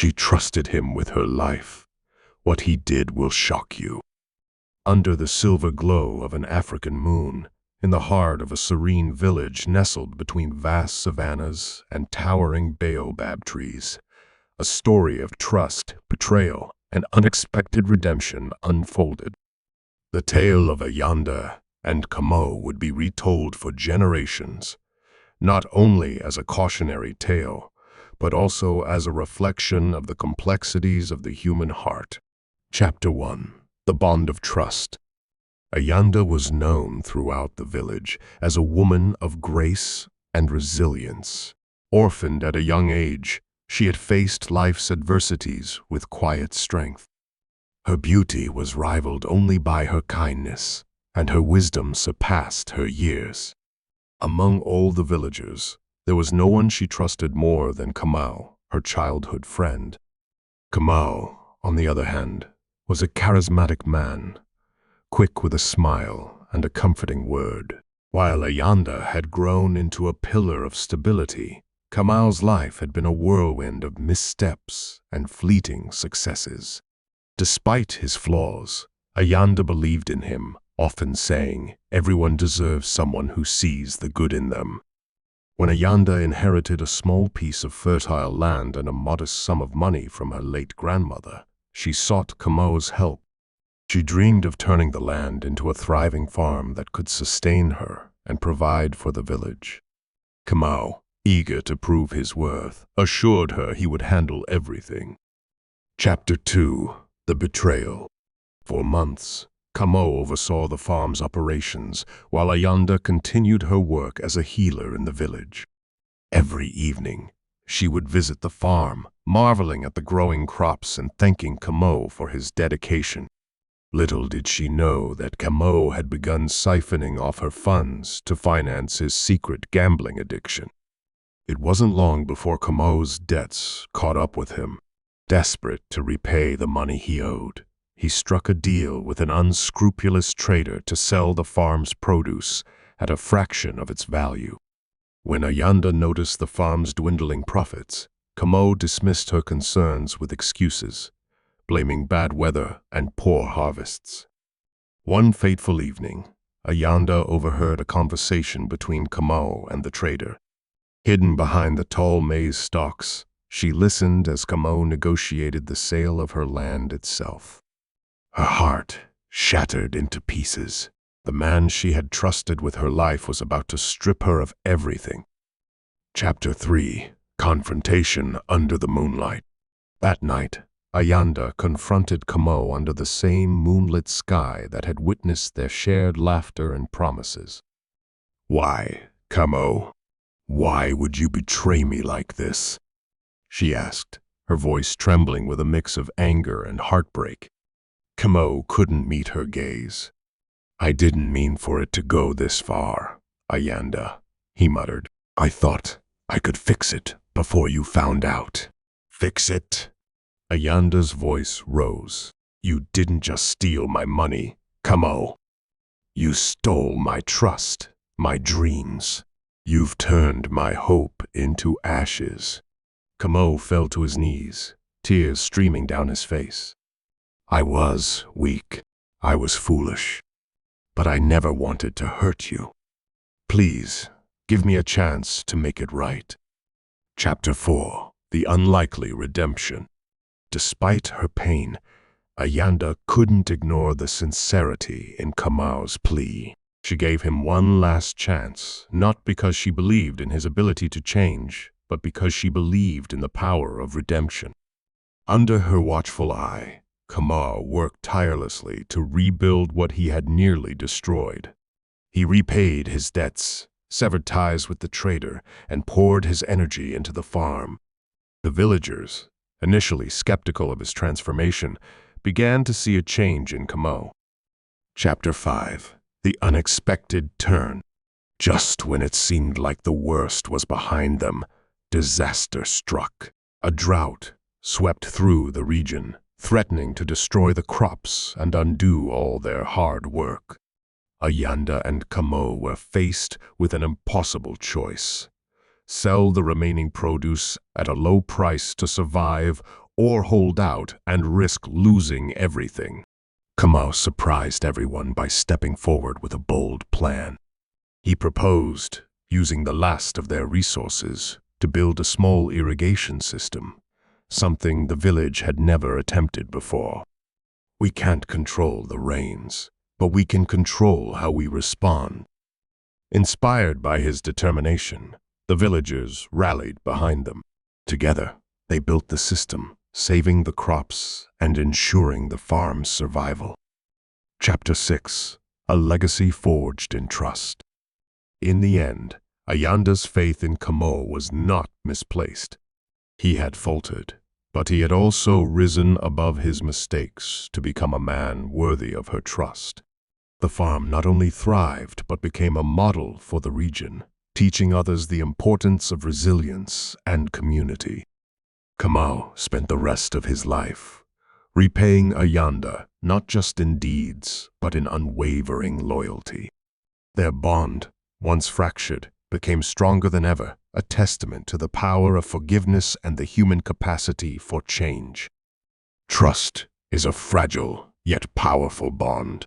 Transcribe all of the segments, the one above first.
She trusted him with her life. What he did will shock you. Under the silver glow of an African moon, in the heart of a serene village nestled between vast savannas and towering baobab trees, a story of trust, betrayal, and unexpected redemption unfolded. The tale of Ayanda and Kwame would be retold for generations, not only as a cautionary tale, but also as a reflection of the complexities of the human heart. Chapter 1. The Bond of Trust. Ayanda was known throughout the village as a woman of grace and resilience. Orphaned at a young age, she had faced life's adversities with quiet strength. Her beauty was rivaled only by her kindness, and her wisdom surpassed her years. Among all the villagers, there was no one she trusted more than Kwame, her childhood friend. Kwame, on the other hand, was a charismatic man, quick with a smile and a comforting word. While Ayanda had grown into a pillar of stability, Kamao's life had been a whirlwind of missteps and fleeting successes. Despite his flaws, Ayanda believed in him, often saying, "Everyone deserves someone who sees the good in them." When Ayanda inherited a small piece of fertile land and a modest sum of money from her late grandmother, she sought Kamao's help. She dreamed of turning the land into a thriving farm that could sustain her and provide for the village. Kwame, eager to prove his worth, assured her he would handle everything. Chapter 2. The Betrayal. For months, Kwame oversaw the farm's operations, while Ayanda continued her work as a healer in the village. Every evening, she would visit the farm, marveling at the growing crops and thanking Kwame for his dedication. Little did she know that Kwame had begun siphoning off her funds to finance his secret gambling addiction. It wasn't long before Kwame's debts caught up with him. Desperate to repay the money he owed, he struck a deal with an unscrupulous trader to sell the farm's produce at a fraction of its value. When Ayanda noticed the farm's dwindling profits, Kwame dismissed her concerns with excuses, blaming bad weather and poor harvests. One fateful evening, Ayanda overheard a conversation between Kwame and the trader. Hidden behind the tall maize stalks, she listened as Kwame negotiated the sale of her land itself. Her heart shattered into pieces. The man she had trusted with her life was about to strip her of everything. Chapter 3. Confrontation under the moonlight. That night, Ayanda confronted Kwame under the same moonlit sky that had witnessed their shared laughter and promises. "Why, Kwame? Why would you betray me like this?" she asked, her voice trembling with a mix of anger and heartbreak. Kwame couldn't meet her gaze. "I didn't mean for it to go this far, Ayanda," he muttered. "I thought I could fix it before you found out." "Fix it?" Ayanda's voice rose. "You didn't just steal my money, Kwame. You stole my trust, my dreams. You've turned my hope into ashes." Kwame fell to his knees, tears streaming down his face. "I was weak. I was foolish. But I never wanted to hurt you. Please, give me a chance to make it right." Chapter 4. The Unlikely Redemption. Despite her pain, Ayanda couldn't ignore the sincerity in Kamao's plea. She gave him one last chance, not because she believed in his ability to change, but because she believed in the power of redemption. Under her watchful eye, Kwame worked tirelessly to rebuild what he had nearly destroyed. He repaid his debts, severed ties with the trader, and poured his energy into the farm. The villagers, initially skeptical of his transformation, began to see a change in Kwame. Chapter 5. The Unexpected Turn. Just when it seemed like the worst was behind them, disaster struck. A drought swept through the region, threatening to destroy the crops and undo all their hard work. Ayanda and Kwame were faced with an impossible choice: sell the remaining produce at a low price to survive, or hold out and risk losing everything. Kamau surprised everyone by stepping forward with a bold plan. He proposed using the last of their resources to build a small irrigation system, something the village had never attempted before. We can't control the rains, but we can control how we respond. Inspired by his determination, the villagers rallied behind them. Together, they built the system, saving the crops and ensuring the farm's survival. Chapter 6: A Legacy Forged in Trust. In the end, Ayanda's faith in Kamo was not misplaced. He had faltered, but he had also risen above his mistakes to become a man worthy of her trust. The farm not only thrived, but became a model for the region, teaching others the importance of resilience and community. Kamau spent the rest of his life repaying Ayanda not just in deeds, but in unwavering loyalty. Their bond, once fractured, became stronger than ever, a testament to the power of forgiveness and the human capacity for change. Trust is a fragile yet powerful bond.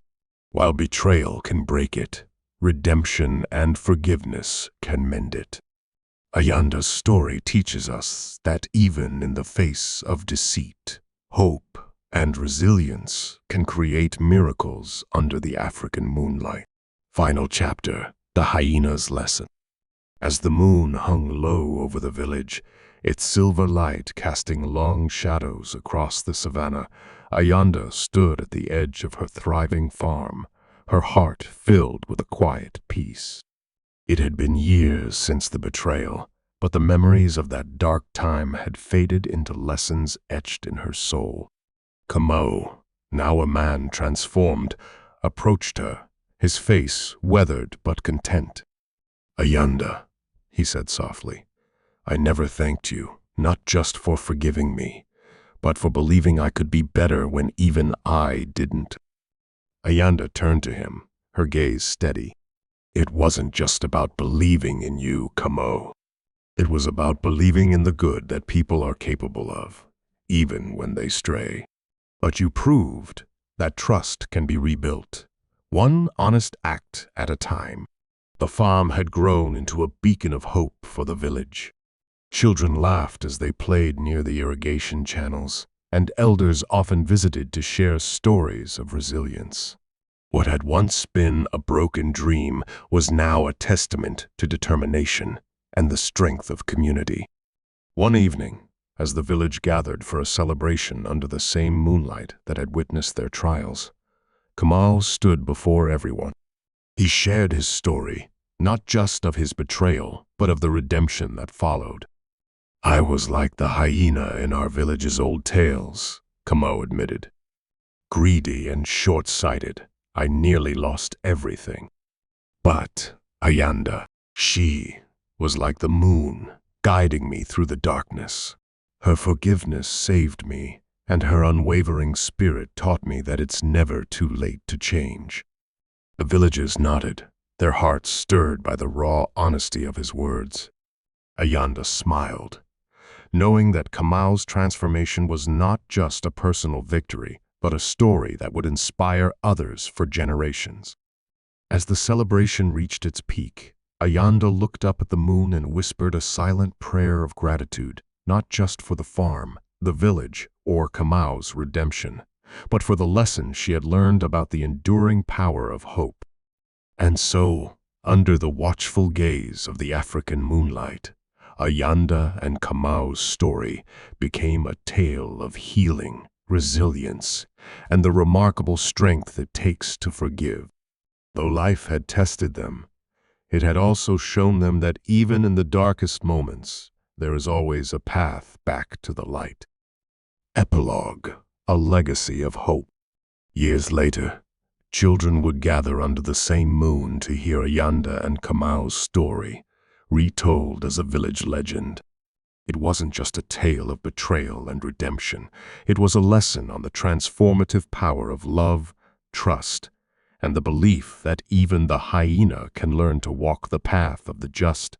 While betrayal can break it, redemption and forgiveness can mend it. Ayanda's story teaches us that even in the face of deceit, hope and resilience can create miracles under the African moonlight. Final chapter: The Hyena's Lesson. As the moon hung low over the village, its silver light casting long shadows across the savannah, Ayanda stood at the edge of her thriving farm, her heart filled with a quiet peace. It had been years since the betrayal, but the memories of that dark time had faded into lessons etched in her soul. Kamo, now a man transformed, approached her, his face weathered but content. "Ayanda," he said softly, "I never thanked you, not just for forgiving me, but for believing I could be better when even I didn't." Ayanda turned to him, her gaze steady. "It wasn't just about believing in you, Kamo. It was about believing in the good that people are capable of, even when they stray. But you proved that trust can be rebuilt, one honest act at a time." The farm had grown into a beacon of hope for the village. Children laughed as they played near the irrigation channels, and elders often visited to share stories of resilience. What had once been a broken dream was now a testament to determination and the strength of community. One evening, as the village gathered for a celebration under the same moonlight that had witnessed their trials, Kamal stood before everyone. He shared his story, not just of his betrayal, but of the redemption that followed. "I was like the hyena in our village's old tales," Kamo admitted. "Greedy and short-sighted, I nearly lost everything. But Ayanda, she was like the moon, guiding me through the darkness. Her forgiveness saved me, and her unwavering spirit taught me that it's never too late to change." The villagers nodded, their hearts stirred by the raw honesty of his words. Ayanda smiled, knowing that Kamau's transformation was not just a personal victory, but a story that would inspire others for generations. As the celebration reached its peak, Ayanda looked up at the moon and whispered a silent prayer of gratitude, not just for the farm, the village, or Kamau's redemption, but for the lesson she had learned about the enduring power of hope. And so, under the watchful gaze of the African moonlight, Ayanda and Kamau's story became a tale of healing, resilience, and the remarkable strength it takes to forgive. Though life had tested them, it had also shown them that even in the darkest moments, there is always a path back to the light. Epilogue: A Legacy of Hope. Years later, children would gather under the same moon to hear Ayanda and Kamau's story, retold as a village legend. It wasn't just a tale of betrayal and redemption. It was a lesson on the transformative power of love, trust, and the belief that even the hyena can learn to walk the path of the just